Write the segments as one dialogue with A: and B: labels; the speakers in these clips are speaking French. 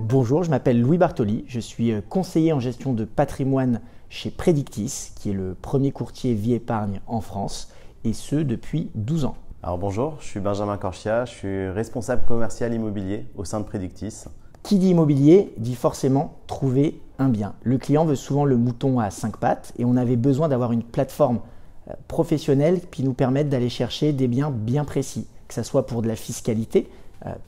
A: Bonjour, je m'appelle Louis Bartoli, je suis conseiller en gestion de patrimoine chez Predictis, qui est le premier courtier vie épargne en France, et ce depuis 12 ans.
B: Alors bonjour, je suis Benjamin Corchia, je suis responsable commercial immobilier au sein de Predictis.
A: Qui dit immobilier dit forcément trouver un bien. Le client veut souvent le mouton à 5 pattes et on avait besoin d'avoir une plateforme professionnelle qui nous permette d'aller chercher des biens bien précis, que ce soit pour de la fiscalité,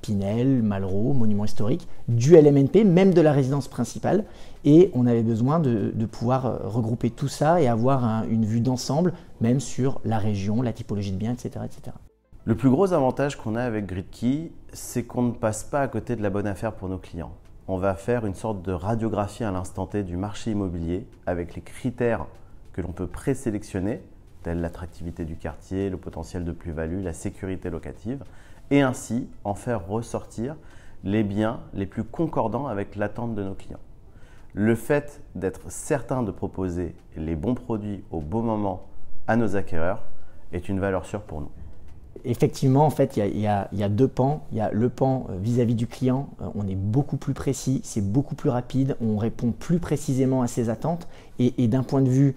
A: Pinel, Malraux, monuments historiques, du LMNP, même de la résidence principale. Et on avait besoin de pouvoir regrouper tout ça et avoir une vue d'ensemble, même sur la région, la typologie de biens, etc. etc.
B: Le plus gros avantage qu'on a avec GridKey, c'est qu'on ne passe pas à côté de la bonne affaire pour nos clients. On va faire une sorte de radiographie à l'instant T du marché immobilier avec les critères que l'on peut présélectionner, tels l'attractivité du quartier, le potentiel de plus-value, la sécurité locative, et ainsi en faire ressortir les biens les plus concordants avec l'attente de nos clients. Le fait d'être certain de proposer les bons produits au bon moment à nos acquéreurs est une valeur sûre pour nous.
A: Effectivement, en fait, il y a deux pans. Il y a le pan vis-à-vis du client, on est beaucoup plus précis, c'est beaucoup plus rapide, on répond plus précisément à ses attentes. Et d'un point de vue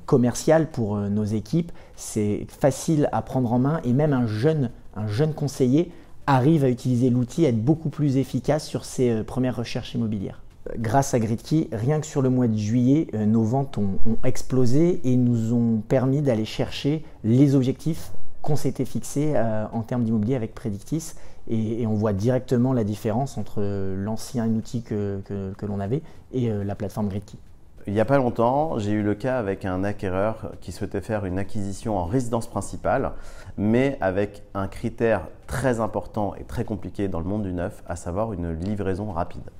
A: commercial pour nos équipes, c'est facile à prendre en main et même un jeune conseiller arrive à utiliser l'outil, à être beaucoup plus efficace sur ses premières recherches immobilières. Grâce à GridKey, rien que sur le mois de juillet, nos ventes ont explosé et nous ont permis d'aller chercher les objectifs qu'on s'était fixés en termes d'immobilier avec Predictis et on voit directement la différence entre l'ancien outil que l'on avait et la plateforme GridKey.
B: Il n'y a pas longtemps, j'ai eu le cas avec un acquéreur qui souhaitait faire une acquisition en résidence principale, mais avec un critère très important et très compliqué dans le monde du neuf, à savoir une livraison rapide.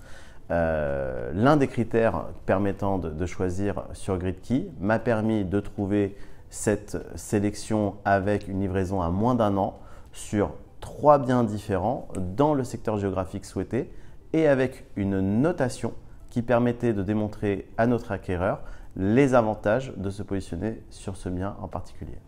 B: L'un des critères permettant de choisir sur GridKey m'a permis de trouver cette sélection avec une livraison à moins d'1 an sur 3 biens différents dans le secteur géographique souhaité et avec une notation qui permettait de démontrer à notre acquéreur les avantages de se positionner sur ce bien en particulier.